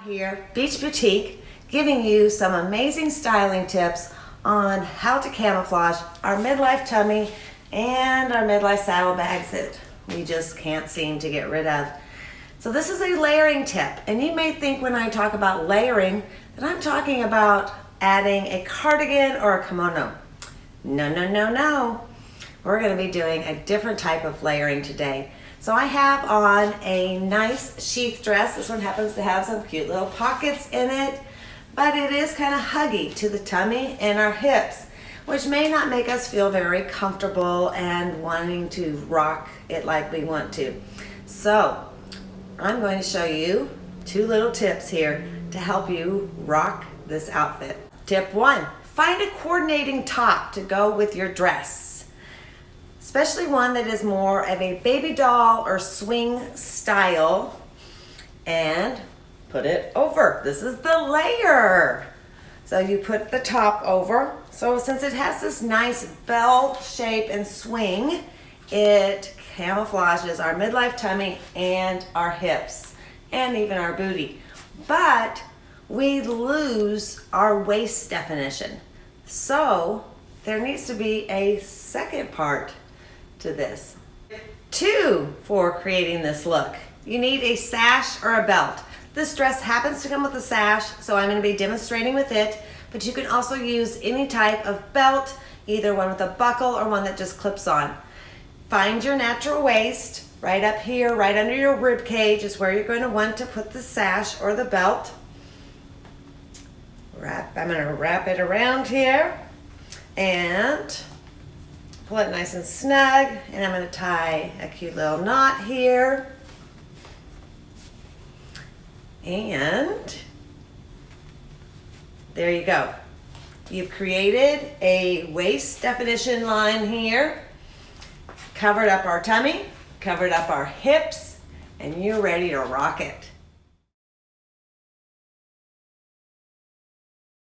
Here, Beach Boutique, giving you some amazing styling tips on how to camouflage our midlife tummy and our midlife saddlebags that we just can't seem to get rid of. So this is a layering tip, and you may think when I talk about layering that I'm talking about adding a cardigan or a kimono. No. We're going to be doing a different type of layering today. So I have on a nice sheath dress. This one happens to have some cute little pockets in it, but it is kind of huggy to the tummy and our hips, which may not make us feel very comfortable and wanting to rock it like we want to. So I'm going to show you two little tips here to help you rock this outfit. Tip 1, find a coordinating top to go with your dress. Especially one that is more of a baby doll or swing style, and put it over. This is the layer. So you put the top over. So since it has this nice bell shape and swing, it camouflages our midlife tummy and our hips and even our booty. But we lose our waist definition. So there needs to be a second part to this. 2, for creating this look. You need a sash or a belt. This dress happens to come with a sash, so I'm going to be demonstrating with it, but you can also use any type of belt, either one with a buckle or one that just clips on. Find your natural waist. Right up here, right under your rib cage is where you're going to want to put the sash or the belt. I'm going to wrap it around here and pull it nice and snug, and I'm going to tie a cute little knot here. And there you go. You've created a waist definition line here, covered up our tummy, covered up our hips, and you're ready to rock it.